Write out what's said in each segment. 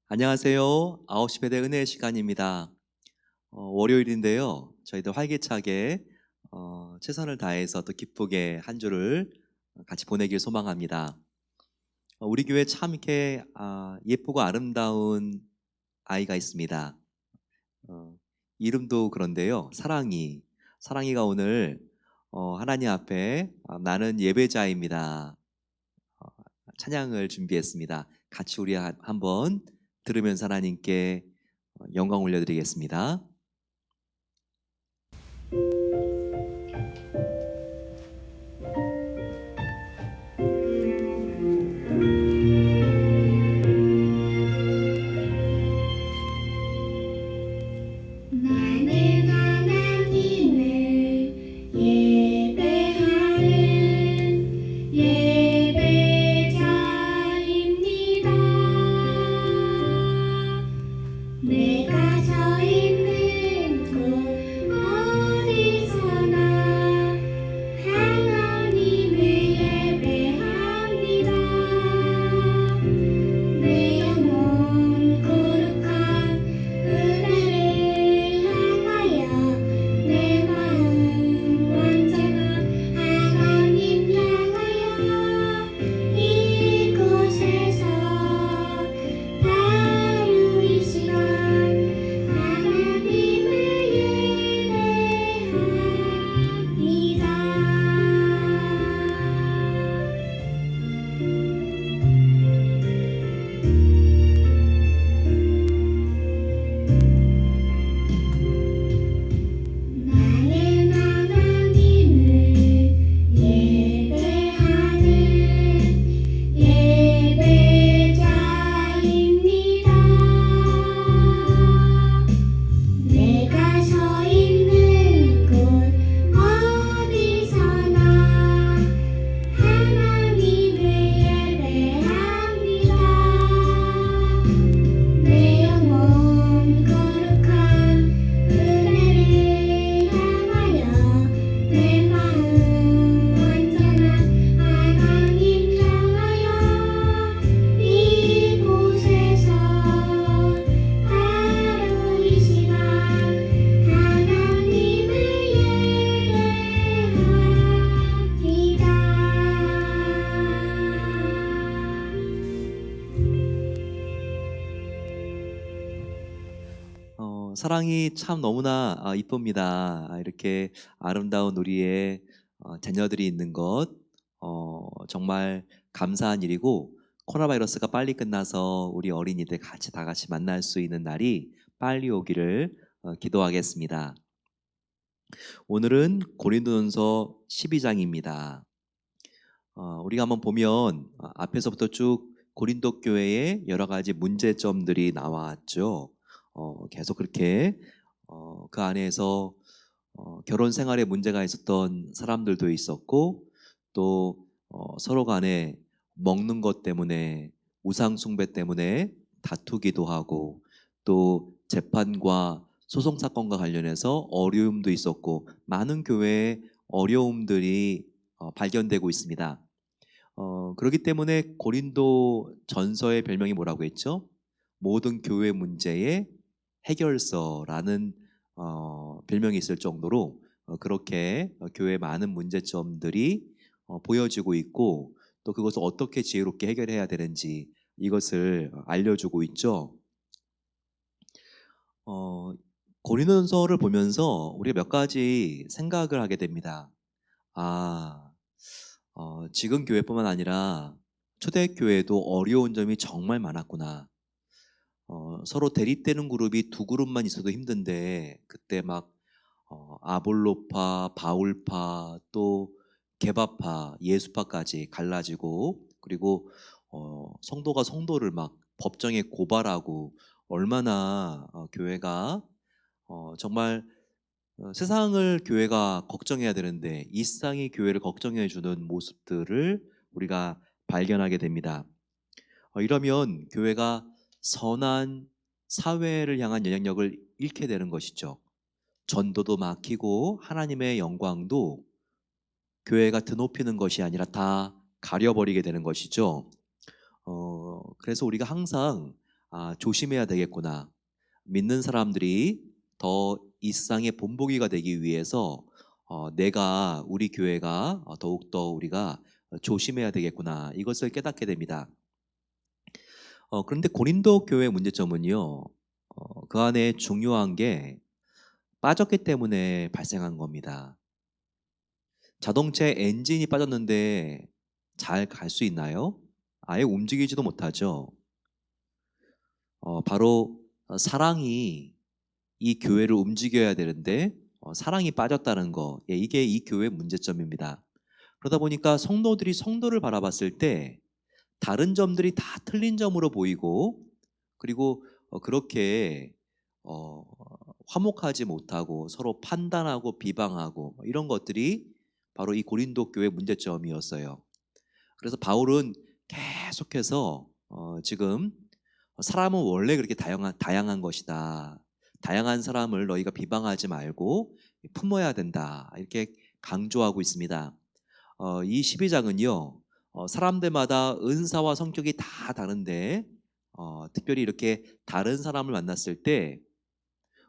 안녕하세요. 9시 배대 은혜의 시간입니다. 월요일인데요. 저희도 활기차게 최선을 다해서 또 기쁘게 한 주를 같이 보내길 소망합니다. 우리 교회 참 이렇게 예쁘고 아름다운 아이가 있습니다. 어, 이름도 그런데요. 사랑이가 오늘 하나님 앞에 나는 예배자입니다. 어, 찬양을 준비했습니다. 같이 우리 한번 들으면서 하나님께 영광 올려드리겠습니다. 나는 하나님을 예배하는 예배자입니다. 내가 서 있는 곳 어디서나 하나님을 예배합니다. 내 영혼 거룩한 은혜를 향하여 내 마음 완전한 하나님 향하여 이곳에서 바로 이 시간 하나님을 예배합니다. 나는 하나님을 예배하는 예배자입니다. 내가 서 있는 곳 어디서나 하나님을 예배합니다. 내 영혼 거룩한 은혜를 향하여 내 마음 완전한 하나님 향하여 이곳에서 바로 이 시간 하나님을 예배합니다. 사랑이 참 너무나 이쁩니다. 이렇게 아름다운 우리의 자녀들이 있는 것 정말 감사한 일이고 코로나 바이러스가 빨리 끝나서 우리 어린이들 다 같이 만날 수 있는 날이 빨리 오기를 기도하겠습니다. 오늘은 고린도전서 12장입니다. 우리가 한번 보면 앞에서부터 쭉 고린도 교회의 여러 가지 문제점들이 나왔죠. 계속 그렇게 그 안에서 결혼 생활에 문제가 있었던 사람들도 있었고 또 서로 간에 먹는 것 때문에 우상 숭배 때문에 다투기도 하고 또 재판과 소송 사건과 관련해서 어려움도 있었고 많은 교회에 어려움들이 발견되고 있습니다. 그렇기 때문에 고린도 전서의 별명이 뭐라고 했죠? 모든 교회 문제의 해결서라는 별명이 있을 정도로 그렇게 교회의 많은 문제점들이 보여지고 있고 또 그것을 어떻게 지혜롭게 해결해야 되는지 이것을 알려주고 있죠. 어, 고린도전서를 보면서 우리가 몇 가지 생각을 하게 됩니다. 아, 지금 교회뿐만 아니라 초대교회도 어려운 점이 정말 많았구나. 서로 대립되는 그룹이 두 그룹만 있어도 힘든데 그때 막 아볼로파, 바울파, 또 게바파, 예수파까지 갈라지고 그리고 성도가 성도를 막 법정에 고발하고 얼마나 교회가 정말 세상을 교회가 걱정해야 되는데 이 세상이 교회를 걱정해 주는 모습들을 우리가 발견하게 됩니다. 이러면 교회가 선한 사회를 향한 영향력을 잃게 되는 것이죠. 전도도 막히고 하나님의 영광도 교회가 드높이는 것이 아니라 다 가려버리게 되는 것이죠. 그래서 우리가 항상 조심해야 되겠구나. 믿는 사람들이 더 이 세상의 본보기가 되기 위해서 우리 교회가 더욱더 우리가 조심해야 되겠구나. 이것을 깨닫게 됩니다. 그런데 고린도 교회 문제점은요, 그 안에 중요한 게 빠졌기 때문에 발생한 겁니다. 자동차의 엔진이 빠졌는데 잘 갈 수 있나요? 아예 움직이지도 못하죠. 바로 사랑이 이 교회를 움직여야 되는데 사랑이 빠졌다는 거, 예, 이게 이 교회의 문제점입니다. 그러다 보니까 성도들이 성도를 바라봤을 때 다른 점들이 다 틀린 점으로 보이고, 그리고 그렇게 어, 화목하지 못하고 서로 판단하고 비방하고 이런 것들이 바로 이 고린도 교회 문제점이었어요. 그래서 바울은 계속해서 지금 사람은 원래 그렇게 다양한 것이다. 다양한 사람을 너희가 비방하지 말고 품어야 된다. 이렇게 강조하고 있습니다. 이 12장은요, 사람들마다 은사와 성격이 다 다른데, 특별히 이렇게 다른 사람을 만났을 때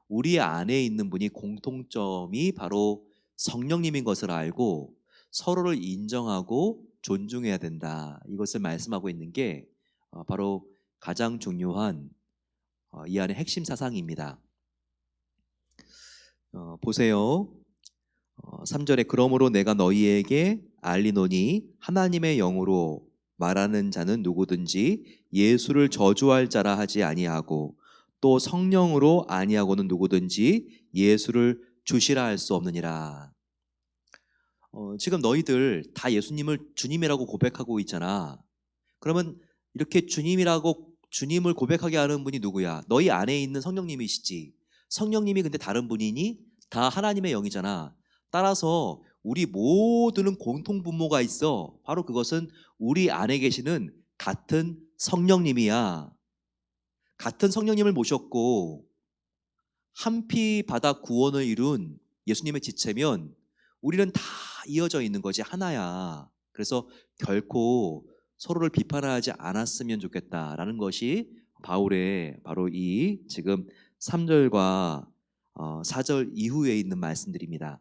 우리 안에 있는 분이 공통점이 바로 성령님인 것을 알고 서로를 인정하고 존중해야 된다. 이것을 말씀하고 있는 게 바로 가장 중요한 이 안의 핵심 사상입니다. 보세요. 3절에 그러므로 내가 너희에게 알리노니 하나님의 영으로 말하는 자는 누구든지 예수를 저주할 자라 하지 아니하고 또 성령으로 아니하고는 누구든지 예수를 주시라 할 수 없느니라. 지금 너희들 다 예수님을 주님이라고 고백하고 있잖아. 그러면 이렇게 주님을 고백하게 하는 분이 누구야? 너희 안에 있는 성령님이시지. 성령님이 근데 다른 분이니? 다 하나님의 영이잖아. 따라서 우리 모두는 공통 분모가 있어. 바로 그것은 우리 안에 계시는 같은 성령님이야. 같은 성령님을 모셨고 한 피 바다 구원을 이룬 예수님의 지체면 우리는 다 이어져 있는 거지, 하나야. 그래서 결코 서로를 비판하지 않았으면 좋겠다라는 것이 바울의 바로 이 지금 3절과 4절 이후에 있는 말씀들입니다.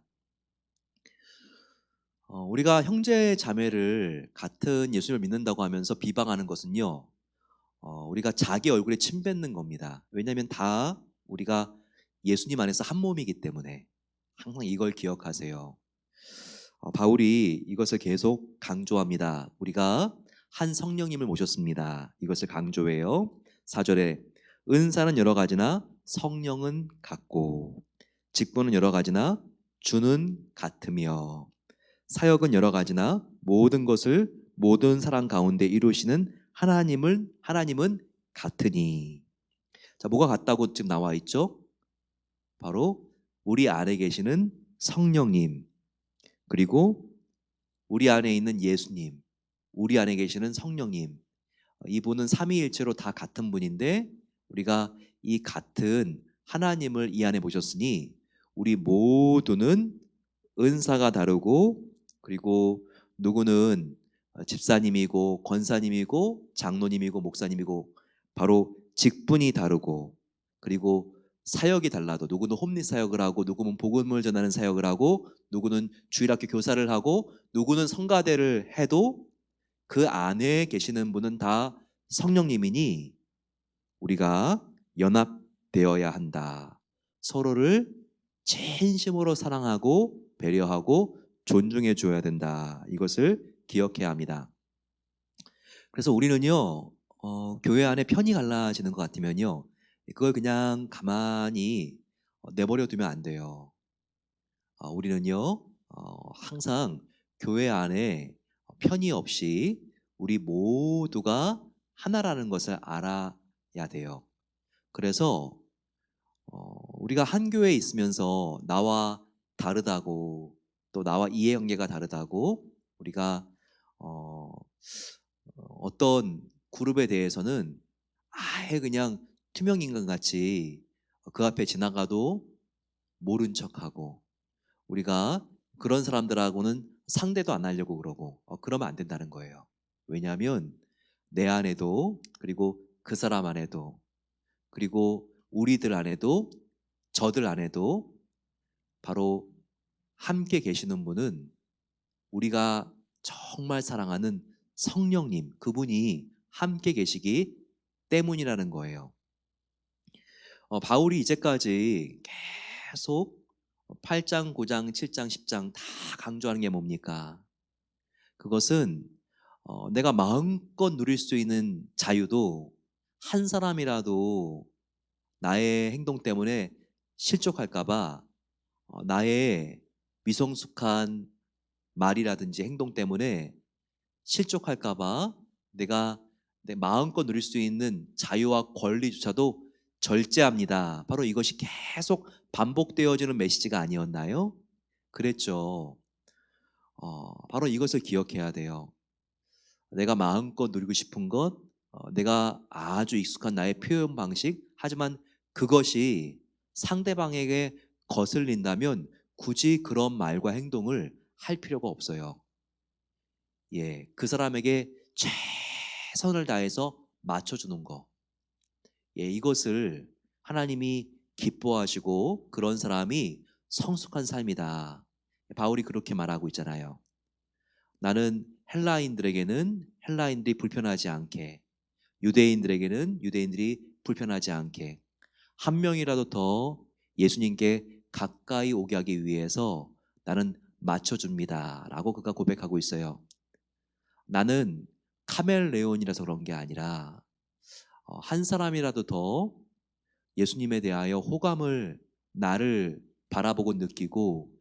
우리가 형제 자매를 같은 예수님을 믿는다고 하면서 비방하는 것은요, 우리가 자기 얼굴에 침 뱉는 겁니다. 왜냐하면 다 우리가 예수님 안에서 한 몸이기 때문에 항상 이걸 기억하세요. 바울이 이것을 계속 강조합니다. 우리가 한 성령님을 모셨습니다. 이것을 강조해요. 4절에 은사는 여러 가지나 성령은 같고 직분은 여러 가지나 주는 같으며 사역은 여러 가지나 모든 것을 모든 사람 가운데 이루시는 하나님은 같으니. 자, 뭐가 같다고 지금 나와 있죠? 바로 우리 안에 계시는 성령님, 그리고 우리 안에 있는 예수님, 우리 안에 계시는 성령님. 이분은 삼위일체로 다 같은 분인데 우리가 이 같은 하나님을 이 안에 모셨으니 우리 모두는 은사가 다르고, 그리고 누구는 집사님이고 권사님이고 장로님이고 목사님이고 바로 직분이 다르고, 그리고 사역이 달라도 누구는 홈리 사역을 하고 누구는 복음을 전하는 사역을 하고 누구는 주일학교 교사를 하고 누구는 성가대를 해도 그 안에 계시는 분은 다 성령님이니 우리가 연합되어야 한다. 서로를 진심으로 사랑하고 배려하고 존중해 줘야 된다. 이것을 기억해야 합니다. 그래서 우리는요, 교회 안에 편이 갈라지는 것 같으면요, 그걸 그냥 가만히 내버려 두면 안 돼요. 우리는요, 항상 교회 안에 편이 없이 우리 모두가 하나라는 것을 알아야 돼요. 그래서 우리가 한 교회에 있으면서 나와 다르다고, 또 나와 이해 관계가 다르다고 우리가 어떤 그룹에 대해서는 아예 그냥 투명 인간 같이 그 앞에 지나가도 모른 척하고, 우리가 그런 사람들하고는 상대도 안 하려고 그러고 그러면 안 된다는 거예요. 왜냐하면 내 안에도 그리고 그 사람 안에도 그리고 우리들 안에도 저들 안에도 바로 함께 계시는 분은 우리가 정말 사랑하는 성령님, 그분이 함께 계시기 때문이라는 거예요. 바울이 이제까지 계속 8장, 9장, 7장, 10장 다 강조하는 게 뭡니까? 그것은 내가 마음껏 누릴 수 있는 자유도 한 사람이라도 나의 행동 때문에 실족할까봐 나의 미성숙한 말이라든지 행동 때문에 실족할까봐 내가 내 마음껏 누릴 수 있는 자유와 권리조차도 절제합니다. 바로 이것이 계속 반복되어지는 메시지가 아니었나요? 그랬죠. 바로 이것을 기억해야 돼요. 내가 마음껏 누리고 싶은 것, 내가 아주 익숙한 나의 표현 방식, 하지만 그것이 상대방에게 거슬린다면 굳이 그런 말과 행동을 할 필요가 없어요. 예, 그 사람에게 최선을 다해서 맞춰주는 거. 예, 이것을 하나님이 기뻐하시고 그런 사람이 성숙한 삶이다. 바울이 그렇게 말하고 있잖아요. 나는 헬라인들에게는 헬라인들이 불편하지 않게, 유대인들에게는 유대인들이 불편하지 않게, 한 명이라도 더 예수님께 가까이 오게 하기 위해서 나는 맞춰줍니다. 라고 그가 고백하고 있어요. 나는 카멜레온이라서 그런 게 아니라 한 사람이라도 더 예수님에 대하여 호감을 나를 바라보고 느끼고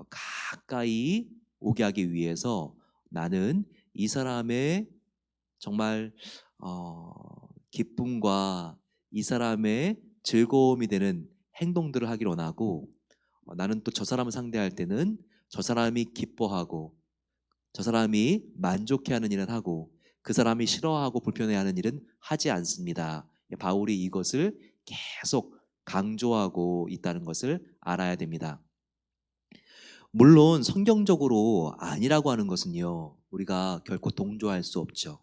가까이 오게 하기 위해서 나는 이 사람의 정말 기쁨과 이 사람의 즐거움이 되는 행동들을 하길 원하고 나는 또 저 사람을 상대할 때는 저 사람이 기뻐하고 저 사람이 만족해하는 일은 하고 그 사람이 싫어하고 불편해하는 일은 하지 않습니다. 바울이 이것을 계속 강조하고 있다는 것을 알아야 됩니다. 물론 성경적으로 아니라고 하는 것은요, 우리가 결코 동조할 수 없죠.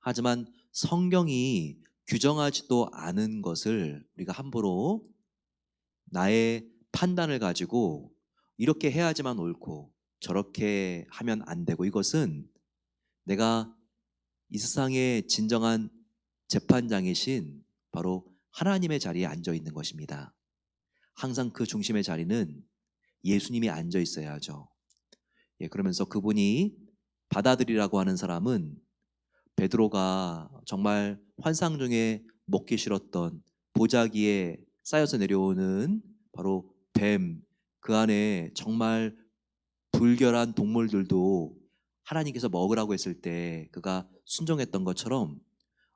하지만 성경이 규정하지도 않은 것을 우리가 함부로 나의 판단을 가지고 이렇게 해야지만 옳고 저렇게 하면 안 되고, 이것은 내가 이 세상의 진정한 재판장이신 바로 하나님의 자리에 앉아 있는 것입니다. 항상 그 중심의 자리는 예수님이 앉아 있어야죠. 예, 그러면서 그분이 받아들이라고 하는 사람은 베드로가 정말 환상 중에 먹기 싫었던 보자기에 쌓여서 내려오는 바로 뱀, 그 안에 정말 불결한 동물들도 하나님께서 먹으라고 했을 때 그가 순종했던 것처럼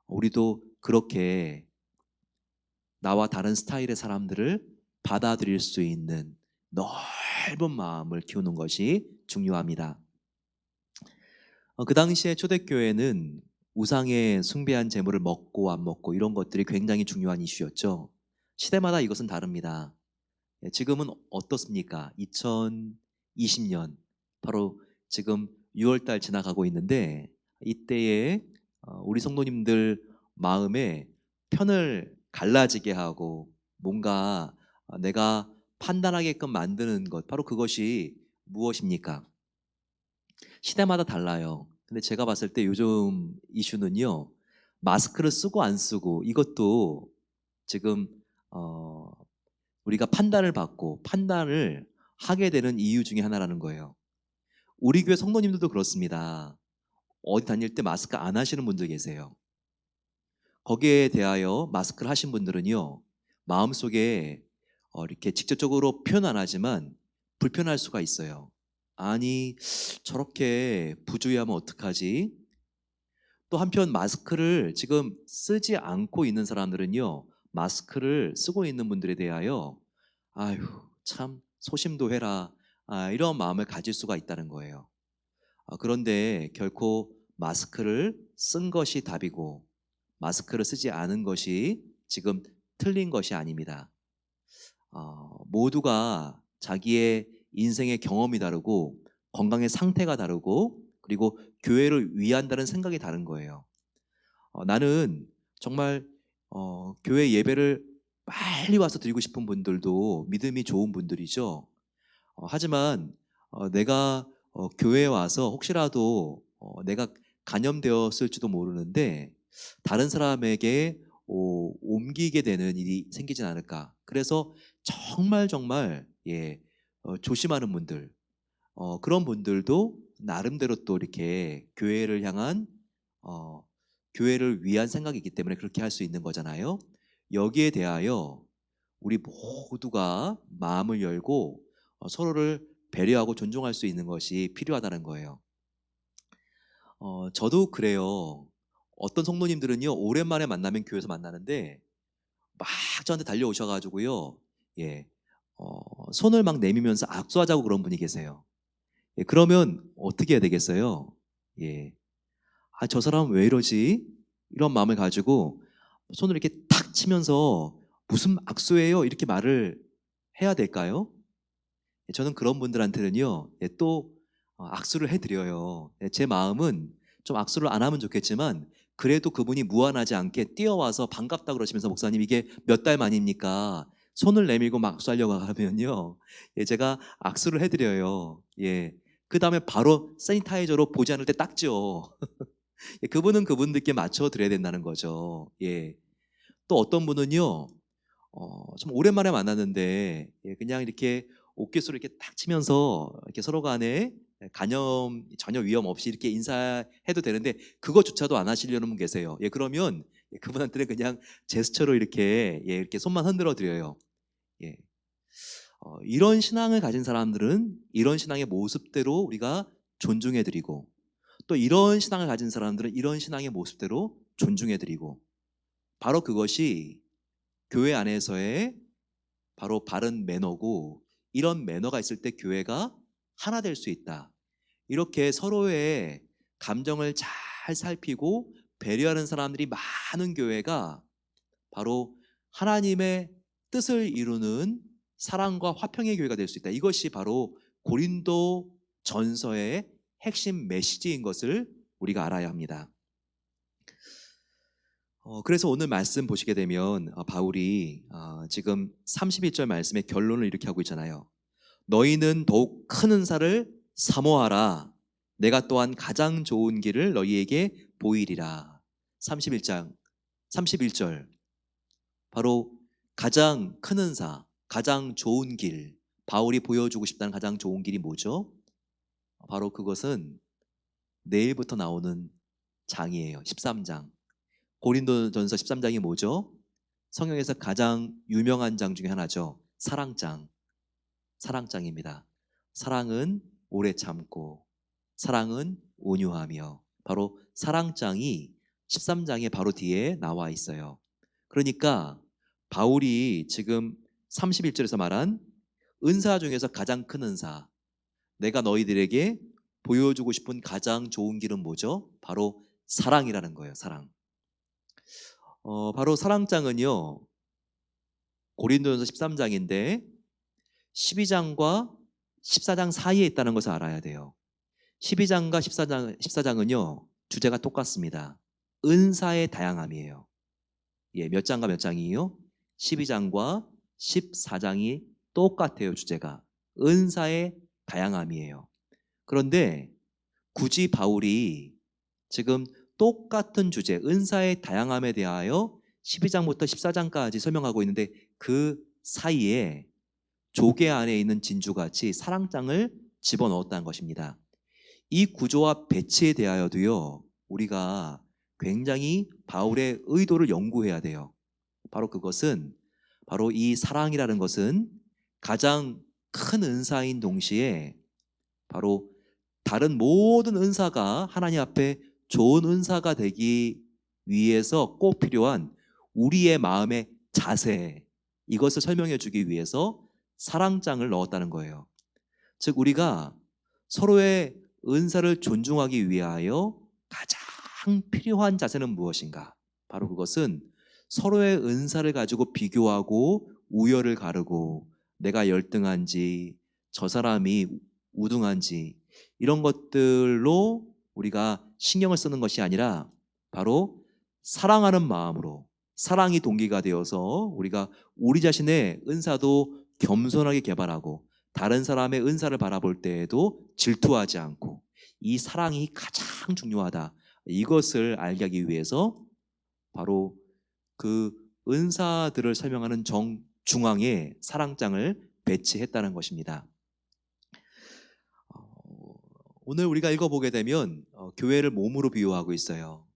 우리도 그렇게 나와 다른 스타일의 사람들을 받아들일 수 있는 넓은 마음을 키우는 것이 중요합니다. 그 당시에 초대교회는 우상의 숭배한 제물을 먹고 안 먹고 이런 것들이 굉장히 중요한 이슈였죠. 시대마다 이것은 다릅니다. 지금은 어떻습니까? 2020년 바로 지금 6월달 지나가고 있는데 이때에 우리 성도님들 마음에 편을 갈라지게 하고 뭔가 내가 판단하게끔 만드는 것, 바로 그것이 무엇입니까? 시대마다 달라요. 근데 제가 봤을 때 요즘 이슈는요, 마스크를 쓰고 안 쓰고 이것도 지금 우리가 판단을 받고 판단을 하게 되는 이유 중에 하나라는 거예요. 우리 교회 성도님들도 그렇습니다. 어디 다닐 때 마스크 안 하시는 분들 계세요. 거기에 대하여 마스크를 하신 분들은요, 마음속에 이렇게 직접적으로 표현 안 하지만 불편할 수가 있어요. 아니, 저렇게 부주의하면 어떡하지? 또 한편 마스크를 지금 쓰지 않고 있는 사람들은요, 마스크를 쓰고 있는 분들에 대하여 아유, 참 소심도 해라, 이런 마음을 가질 수가 있다는 거예요. 그런데 결코 마스크를 쓴 것이 답이고 마스크를 쓰지 않은 것이 지금 틀린 것이 아닙니다. 모두가 자기의 인생의 경험이 다르고 건강의 상태가 다르고 그리고 교회를 위한다는 생각이 다른 거예요. 나는 정말 교회 예배를 빨리 와서 드리고 싶은 분들도 믿음이 좋은 분들이죠. 하지만 내가 교회에 와서 혹시라도 내가 감염되었을지도 모르는데 다른 사람에게 옮기게 되는 일이 생기진 않을까. 그래서 정말 정말 조심하는 분들, 그런 분들도 나름대로 또 이렇게 교회를 향한 교회를 위한 생각이 있기 때문에 그렇게 할 수 있는 거잖아요. 여기에 대하여 우리 모두가 마음을 열고 서로를 배려하고 존중할 수 있는 것이 필요하다는 거예요. 저도 그래요. 어떤 성도님들은요, 오랜만에 만나면 교회에서 만나는데 막 저한테 달려오셔가지고요, 예, 손을 막 내밀면서 악수하자고 그런 분이 계세요. 예, 그러면 어떻게 해야 되겠어요? 예, 저 사람 왜 이러지? 이런 마음을 가지고 손을 이렇게 탁 치면서 무슨 악수예요? 이렇게 말을 해야 될까요? 저는 그런 분들한테는요, 또 악수를 해드려요. 제 마음은 좀 악수를 안 하면 좋겠지만 그래도 그분이 무안하지 않게 뛰어와서 반갑다 그러시면서 목사님 이게 몇 달 만입니까? 손을 내밀고 막 악수하려고 하면요, 제가 악수를 해드려요. 예. 그 다음에 바로 세니타이저로 보지 않을 때 닦죠. 그분은 그분들께 맞춰 드려야 된다는 거죠. 예. 또 어떤 분은요, 좀 오랜만에 만났는데 그냥 이렇게 옥기수를 이렇게 딱 치면서 이렇게 서로 간에 간염 전혀 위험 없이 이렇게 인사해도 되는데 그거조차도 안 하시려는 분 계세요. 그러면 그분한테는 그냥 제스처로 이렇게 손만 흔들어 드려요. 예. 이런 신앙을 가진 사람들은 이런 신앙의 모습대로 우리가 존중해 드리고 또 이런 신앙을 가진 사람들은 이런 신앙의 모습대로 존중해 드리고 바로 그것이 교회 안에서의 바로 바른 매너고 이런 매너가 있을 때 교회가 하나 될 수 있다. 이렇게 서로의 감정을 잘 살피고 배려하는 사람들이 많은 교회가 바로 하나님의 뜻을 이루는 사랑과 화평의 교회가 될 수 있다. 이것이 바로 고린도 전서의 핵심 메시지인 것을 우리가 알아야 합니다. 그래서 오늘 말씀 보시게 되면 바울이 지금 31절 말씀의 결론을 이렇게 하고 있잖아요. 너희는 더욱 큰 은사를 사모하라. 내가 또한 가장 좋은 길을 너희에게 보이리라. 31장 31절 바로 가장 큰 은사, 가장 좋은 길, 바울이 보여주고 싶다는 가장 좋은 길이 뭐죠? 바로 그것은 내일부터 나오는 장이에요. 13장. 고린도전서 13장이 뭐죠? 성경에서 가장 유명한 장 중에 하나죠. 사랑장. 사랑장입니다. 사랑은 오래 참고 사랑은 온유하며 바로 사랑장이 13장의 바로 뒤에 나와 있어요. 그러니까 바울이 지금 31절에서 말한 은사 중에서 가장 큰 은사, 내가 너희들에게 보여주고 싶은 가장 좋은 길은 뭐죠? 바로 사랑이라는 거예요. 사랑. 바로 사랑장은요, 고린도전서 13장인데 12장과 14장 사이에 있다는 것을 알아야 돼요. 12장과 14장은요, 주제가 똑같습니다. 은사의 다양함이에요. 몇 장과 몇 장이에요? 12장과 14장이 똑같아요. 주제가 은사의 다양함이에요. 그런데 굳이 바울이 지금 똑같은 주제 은사의 다양함에 대하여 12장부터 14장까지 설명하고 있는데 그 사이에 조개 안에 있는 진주같이 사랑장을 집어넣었다는 것입니다. 이 구조와 배치에 대하여도요, 우리가 굉장히 바울의 의도를 연구해야 돼요. 바로 그것은 바로 이 사랑이라는 것은 가장 큰 은사인 동시에 바로 다른 모든 은사가 하나님 앞에 좋은 은사가 되기 위해서 꼭 필요한 우리의 마음의 자세, 이것을 설명해 주기 위해서 사랑장을 넣었다는 거예요. 즉 우리가 서로의 은사를 존중하기 위하여 가장 필요한 자세는 무엇인가? 바로 그것은 서로의 은사를 가지고 비교하고 우열을 가르고 내가 열등한지 저 사람이 우등한지 이런 것들로 우리가 신경을 쓰는 것이 아니라 바로 사랑하는 마음으로 사랑이 동기가 되어서 우리가 우리 자신의 은사도 겸손하게 개발하고 다른 사람의 은사를 바라볼 때에도 질투하지 않고 이 사랑이 가장 중요하다. 이것을 알게 하기 위해서 바로 그 은사들을 설명하는 중앙에 사랑장을 배치했다는 것입니다. 오늘 우리가 읽어보게 되면 교회를 몸으로 비유하고 있어요.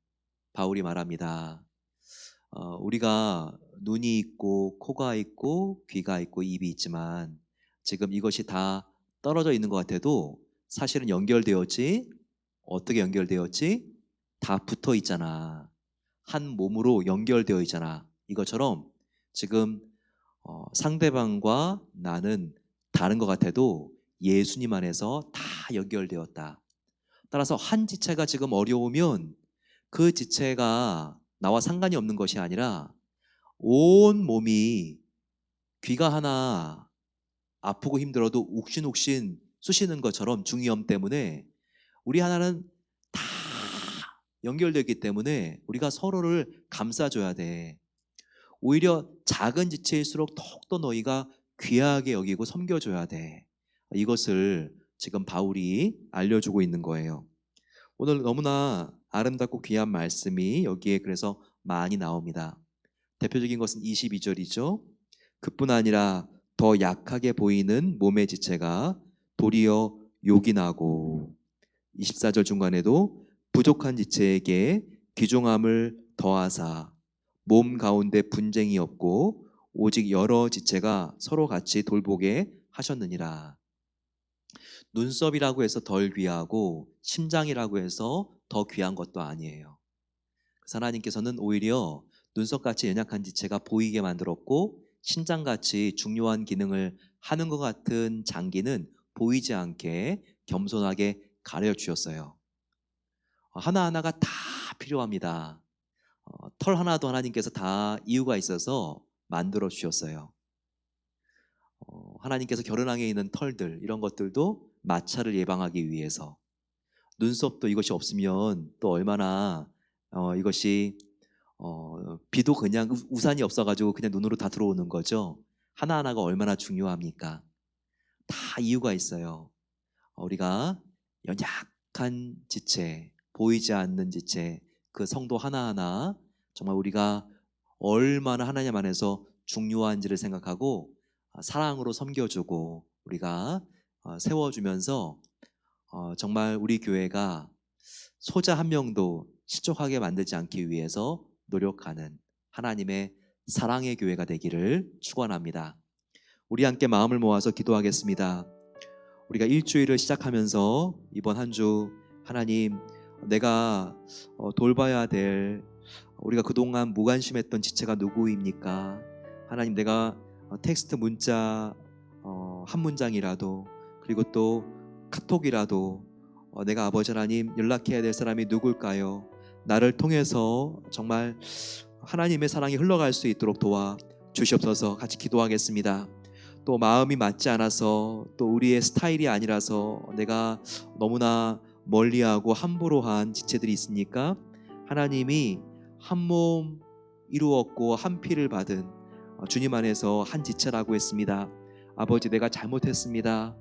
바울이 말합니다. 우리가 눈이 있고 코가 있고 귀가 있고 입이 있지만 지금 이것이 다 떨어져 있는 것 같아도 사실은 연결되었지. 어떻게 연결되었지? 다 붙어 있잖아. 한 몸으로 연결되어 있잖아. 이것처럼 지금 상대방과 나는 다른 것 같아도 예수님 안에서 다 연결되었다. 따라서 한 지체가 지금 어려우면 그 지체가 나와 상관이 없는 것이 아니라 온 몸이 귀가 하나 아프고 힘들어도 욱신욱신 쑤시는 것처럼 중이염 때문에 우리 하나는 다 연결되기 때문에 우리가 서로를 감싸줘야 돼. 오히려 작은 지체일수록 더욱더 너희가 귀하게 여기고 섬겨줘야 돼. 이것을 지금 바울이 알려주고 있는 거예요. 오늘 너무나 아름답고 귀한 말씀이 여기에 그래서 많이 나옵니다. 대표적인 것은 22절이죠. 그뿐 아니라 더 약하게 보이는 몸의 지체가 도리어 욕이 나고 24절 중간에도 부족한 지체에게 귀중함을 더하사 몸 가운데 분쟁이 없고 오직 여러 지체가 서로 같이 돌보게 하셨느니라. 눈썹이라고 해서 덜 귀하고 심장이라고 해서 더 귀한 것도 아니에요. 그래서 하나님께서는 오히려 눈썹같이 연약한 지체가 보이게 만들었고 심장같이 중요한 기능을 하는 것 같은 장기는 보이지 않게 겸손하게 가려주셨어요. 하나하나가 다 필요합니다. 털 하나도 하나님께서 다 이유가 있어서 만들어 주셨어요. 하나님께서 겨드랑이에 있는 털들 이런 것들도 마찰을 예방하기 위해서 눈썹도 이것이 없으면 또 얼마나 이것이 비도 그냥 우산이 없어가지고 그냥 눈으로 다 들어오는 거죠. 하나하나가 얼마나 중요합니까? 다 이유가 있어요. 우리가 연약한 지체, 보이지 않는 지체, 그 성도 하나하나 정말 우리가 얼마나 하나님 안에서 중요한지를 생각하고 사랑으로 섬겨주고 우리가 세워주면서 정말 우리 교회가 소자 한 명도 실족하게 만들지 않기 위해서 노력하는 하나님의 사랑의 교회가 되기를 축원합니다. 우리 함께 마음을 모아서 기도하겠습니다. 우리가 일주일을 시작하면서 이번 한 주 하나님 내가 돌봐야 될 우리가 그동안 무관심했던 지체가 누구입니까? 하나님 내가 텍스트 문자 한 문장이라도 그리고 또 카톡이라도 내가 아버지 하나님 연락해야 될 사람이 누굴까요? 나를 통해서 정말 하나님의 사랑이 흘러갈 수 있도록 도와 주시옵소서. 같이 기도하겠습니다. 또 마음이 맞지 않아서 또 우리의 스타일이 아니라서 내가 너무나 멀리하고 함부로 한 지체들이 있으니까 하나님이 한 몸 이루었고 한 피를 받은 주님 안에서 한 지체라고 했습니다. 아버지 내가 잘못했습니다.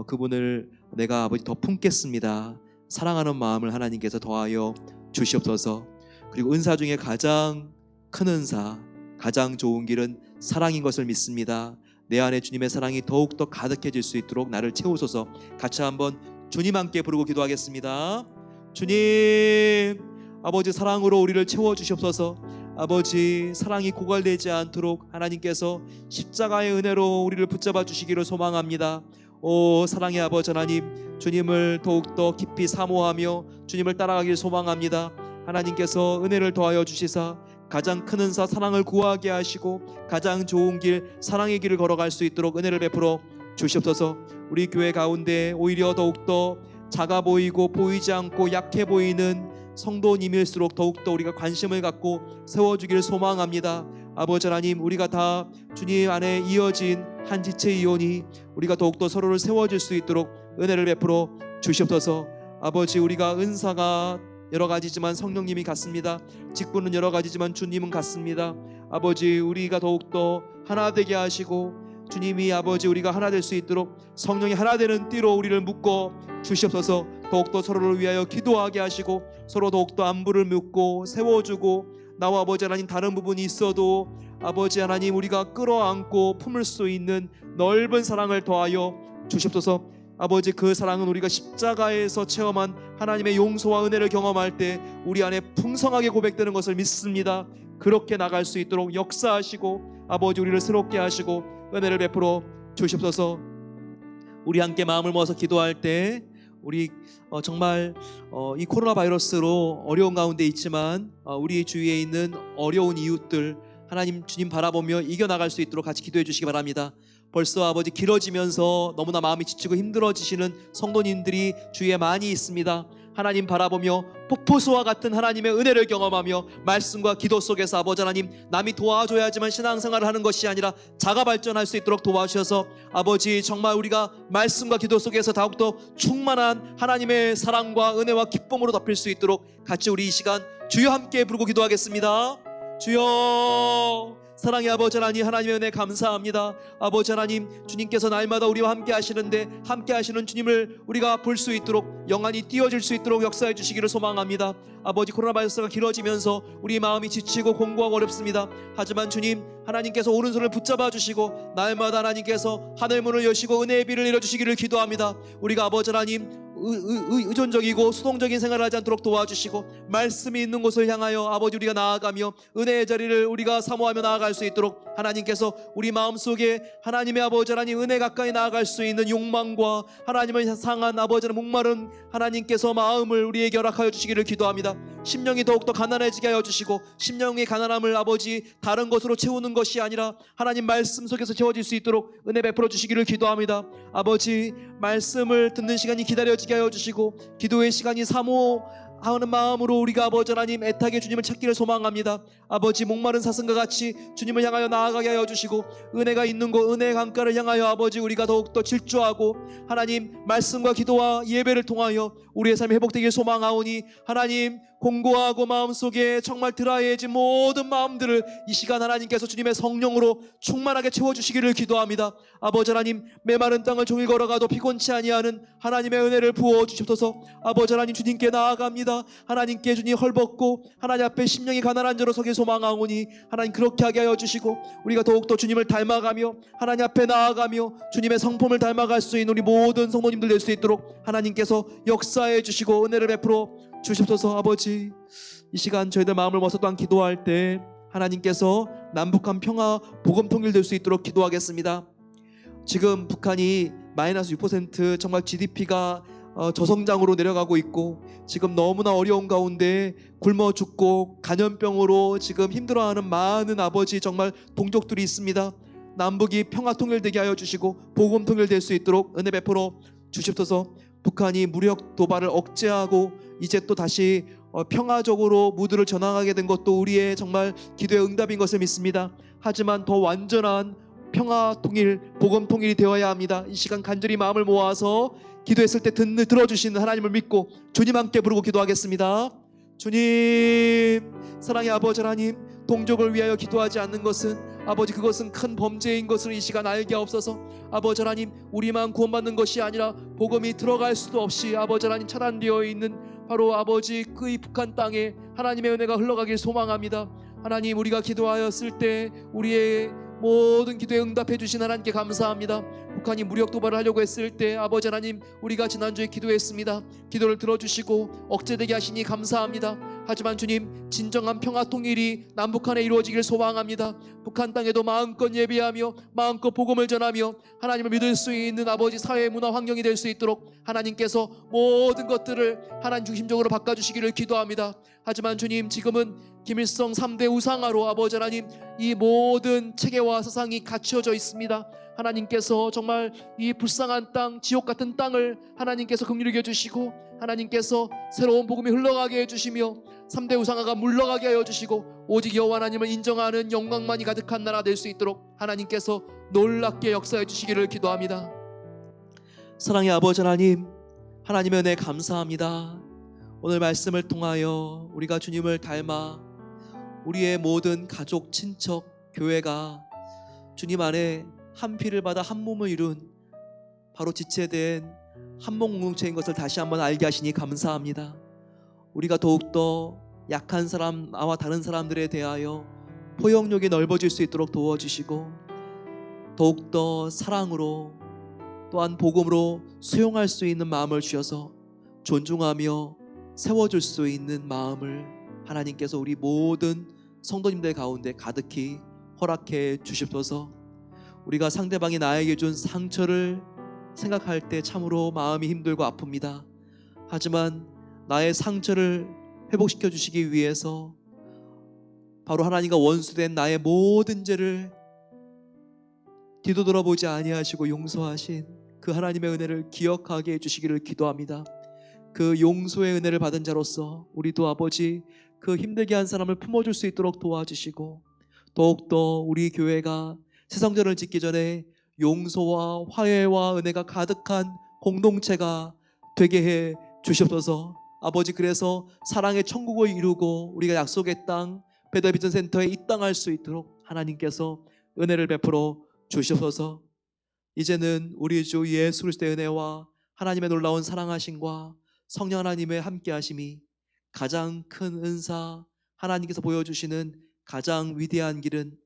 그분을 내가 아버지 더 품겠습니다. 사랑하는 마음을 하나님께서 더하여 주시옵소서. 그리고 은사 중에 가장 큰 은사, 가장 좋은 길은 사랑인 것을 믿습니다. 내 안에 주님의 사랑이 더욱더 가득해질 수 있도록 나를 채우소서. 같이 한번 주님 함께 부르고 기도하겠습니다. 주님 아버지 사랑으로 우리를 채워주시옵소서. 아버지 사랑이 고갈되지 않도록 하나님께서 십자가의 은혜로 우리를 붙잡아 주시기를 소망합니다. 오 사랑의 아버지 하나님 주님을 더욱더 깊이 사모하며 주님을 따라가길 소망합니다. 하나님께서 은혜를 더하여 주시사 가장 큰 은사 사랑을 구하게 하시고 가장 좋은 길 사랑의 길을 걸어갈 수 있도록 은혜를 베풀어 주시옵소서. 우리 교회 가운데 오히려 더욱더 작아 보이고 보이지 않고 약해 보이는 성도님일수록 더욱더 우리가 관심을 갖고 세워주기를 소망합니다. 아버지 하나님 우리가 다 주님 안에 이어진 한 지체이오니 우리가 더욱더 서로를 세워줄 수 있도록 은혜를 베풀어 주시옵소서. 아버지 우리가 은사가 여러 가지지만 성령님이 같습니다. 직분은 여러 가지지만 주님은 같습니다. 아버지, 우리가 더욱더 하나 되게 하시고 주님이 아버지 우리가 하나 될 수 있도록 성령이 하나 되는 띠로 우리를 묶어 주시옵소서. 더욱더 서로를 위하여 기도하게 하시고 서로 더욱더 안부를 묻고 세워주고 나와 아버지 하나님 다른 부분이 있어도 아버지 하나님 우리가 끌어안고 품을 수 있는 넓은 사랑을 더하여 주시옵소서. 아버지, 그 사랑은 우리가 십자가에서 체험한 하나님의 용서와 은혜를 경험할 때 우리 안에 풍성하게 고백되는 것을 믿습니다. 그렇게 나갈 수 있도록 역사하시고 아버지 우리를 새롭게 하시고 은혜를 베풀어 주시옵소서. 우리 함께 마음을 모아서 기도할 때 우리 정말 이 코로나 바이러스로 어려운 가운데 있지만 우리 주위에 있는 어려운 이웃들 하나님 주님 바라보며 이겨나갈 수 있도록 같이 기도해 주시기 바랍니다. 벌써 아버지 길어지면서 너무나 마음이 지치고 힘들어지시는 성도님들이 주위에 많이 있습니다. 하나님 바라보며 폭포수와 같은 하나님의 은혜를 경험하며 말씀과 기도 속에서 아버지 하나님 남이 도와줘야지만 신앙생활을 하는 것이 아니라 자가 발전할 수 있도록 도와주셔서 아버지 정말 우리가 말씀과 기도 속에서 더욱더 충만한 하나님의 사랑과 은혜와 기쁨으로 덮일 수 있도록 같이 우리 이 시간 주여 함께 부르고 기도하겠습니다. 주여, 사랑의 아버지 하나님, 하나님의 은혜 감사합니다. 아버지 하나님, 주님께서 날마다 우리와 함께 하시는데 함께 하시는 주님을 우리가 볼 수 있도록 영안이 띄어질 수 있도록 역사해 주시기를 소망합니다. 아버지, 코로나 바이러스가 길어지면서 우리 마음이 지치고 공고하고 어렵습니다. 하지만 주님, 하나님께서 오른손을 붙잡아 주시고 날마다 하나님께서 하늘문을 여시고 은혜의 비를 내려주시기를 기도합니다. 우리가 아버지 하나님 의존적이고 수동적인 생활을 하지 않도록 도와주시고 말씀이 있는 곳을 향하여 아버지 우리가 나아가며 은혜의 자리를 우리가 사모하며 나아갈 수 있도록 하나님께서 우리 마음속에 하나님의 아버지 하나님 은혜 가까이 나아갈 수 있는 욕망과 하나님을 향한 아버지의 목마른 하나님께서 마음을 우리에게 허락하여 주시기를 기도합니다. 심령이 더욱더 가난해지게 하여 주시고 심령의 가난함을 아버지 다른 것으로 채우는 것이 아니라 하나님 말씀 속에서 채워질 수 있도록 은혜 베풀어 주시기를 기도합니다. 아버지, 말씀을 듣는 시간이 기다려지게 하여 주시고 기도의 시간이 사모하는 마음으로 우리가 아버지 하나님 애타게 주님을 찾기를 소망합니다. 아버지, 목마른 사슴과 같이 주님을 향하여 나아가게 하여 주시고 은혜가 있는 곳 은혜의 강가를 향하여 아버지 우리가 더욱더 질주하고 하나님 말씀과 기도와 예배를 통하여 우리의 삶이 회복되길 소망하오니 하나님 공고하고 마음속에 정말 드라이해진 모든 마음들을 이 시간 하나님께서 주님의 성령으로 충만하게 채워주시기를 기도합니다. 아버지 하나님, 메마른 땅을 종일 걸어가도 피곤치 아니하는 하나님의 은혜를 부어주시옵소서. 아버지 하나님, 주님께 나아갑니다. 하나님께 주님 헐벗고 하나님 앞에 심령이 가난한 자로 서길 소망하오니 하나님 그렇게 하게 하여 주시고 우리가 더욱더 주님을 닮아가며 하나님 앞에 나아가며 주님의 성품을 닮아갈 수 있는 우리 모든 성도님들 될 수 있도록 하나님께서 역사해 주시고 은혜를 베풀어 주시옵소서. 아버지, 이 시간 저희들 마음을 모아서 또한 기도할 때 하나님께서 남북한 평화 복음 통일될 수 있도록 기도하겠습니다. 지금 북한이 마이너스 6% 정말 GDP가 저성장으로 내려가고 있고 지금 너무나 어려운 가운데 굶어 죽고 간염병으로 지금 힘들어하는 많은 아버지 정말 동족들이 있습니다. 남북이 평화 통일되게 하여 주시고 복음 통일될 수 있도록 은혜 베풀어 주시옵소서. 북한이 무력 도발을 억제하고 이제 또 다시 평화적으로 무드를 전환하게 된 것도 우리의 정말 기도의 응답인 것을 믿습니다. 하지만 더 완전한 평화 통일, 복음 통일이 되어야 합니다. 이 시간 간절히 마음을 모아서 기도했을 때 들어주시는 하나님을 믿고 주님 함께 부르고 기도하겠습니다. 주님, 사랑의 아버지 하나님, 동족을 위하여 기도하지 않는 것은 아버지 그것은 큰 범죄인 것을 이 시간 알게 하옵소서. 아버지 하나님, 우리만 구원받는 것이 아니라 복음이 들어갈 수도 없이 아버지 하나님 차단되어 있는 바로 아버지 그 이 북한 땅에 하나님의 은혜가 흘러가길 소망합니다. 하나님, 우리가 기도하였을 때 우리의 모든 기도에 응답해 주신 하나님께 감사합니다. 북한이 무력 도발을 하려고 했을 때 아버지 하나님, 우리가 지난주에 기도했습니다. 기도를 들어주시고 억제되게 하시니 감사합니다. 하지만 주님, 진정한 평화 통일이 남북한에 이루어지길 소망합니다. 북한 땅에도 마음껏 예배하며 마음껏 복음을 전하며 하나님을 믿을 수 있는 아버지 사회 문화 환경이 될 수 있도록 하나님께서 모든 것들을 하나님 중심적으로 바꿔주시기를 기도합니다. 하지만 주님, 지금은 김일성 3대 우상화로 아버지 하나님 이 모든 체계와 사상이 갖춰져 있습니다. 하나님께서 정말 이 불쌍한 땅, 지옥 같은 땅을 하나님께서 긍휼히 여겨주시고 하나님께서 새로운 복음이 흘러가게 해주시며 3대 우상화가 물러가게 하여 주시고 오직 여호와 하나님을 인정하는 영광만이 가득한 나라 될 수 있도록 하나님께서 놀랍게 역사해 주시기를 기도합니다. 사랑의 아버지 하나님, 하나님의 은혜 감사합니다. 오늘 말씀을 통하여 우리가 주님을 닮아 우리의 모든 가족, 친척, 교회가 주님 안에 한 피를 받아 한 몸을 이룬 바로 지체된 한몸 공동체인 것을 다시 한번 알게 하시니 감사합니다. 우리가 더욱더 약한 사람, 나와 다른 사람들에 대하여 포용력이 넓어질 수 있도록 도와주시고 더욱더 사랑으로 또한 복음으로 수용할 수 있는 마음을 주셔서 존중하며 세워줄 수 있는 마음을 하나님께서 우리 모든 성도님들 가운데 가득히 허락해 주십소서. 우리가 상대방이 나에게 준 상처를 생각할 때 참으로 마음이 힘들고 아픕니다. 하지만 나의 상처를 회복시켜 주시기 위해서 바로 하나님과 원수된 나의 모든 죄를 뒤도돌아보지 아니하시고 용서하신 그 하나님의 은혜를 기억하게 해주시기를 기도합니다. 그 용서의 은혜를 받은 자로서 우리도 아버지 그 힘들게 한 사람을 품어줄 수 있도록 도와주시고 더욱더 우리 교회가 세상전을 짓기 전에 용서와 화해와 은혜가 가득한 공동체가 되게 해 주시옵소서. 아버지, 그래서 사랑의 천국을 이루고 우리가 약속의 땅 베델비전 센터에 입당할 수 있도록 하나님께서 은혜를 베풀어 주시옵소서. 이제는 우리 주 예수 그리스도의 은혜와 하나님의 놀라운 사랑하심과 성령 하나님의 함께하심이 가장 큰 은사, 하나님께서 보여주시는 가장 위대한 길은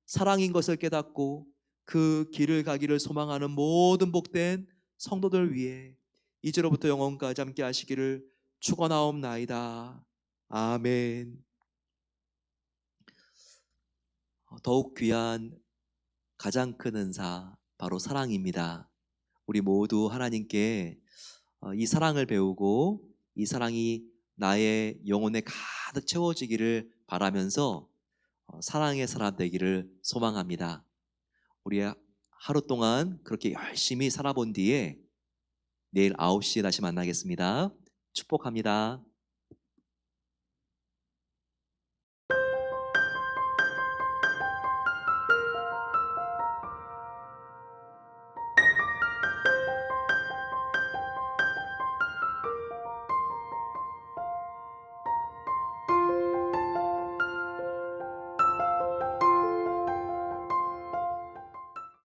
사랑인 것을 깨닫고 그 길을 가기를 소망하는 모든 복된 성도들 위해 이제로부터 영원까지 함께 하시기를 축원하옵나이다. 아멘. 더욱 귀한 가장 큰 은사 바로 사랑입니다. 우리 모두 하나님께 이 사랑을 배우고 이 사랑이 나의 영혼에 가득 채워지기를 바라면서 사랑의 사람 되기를 소망합니다. 우리 하루 동안 그렇게 열심히 살아본 뒤에 내일 9시에 다시 만나겠습니다. 축복합니다.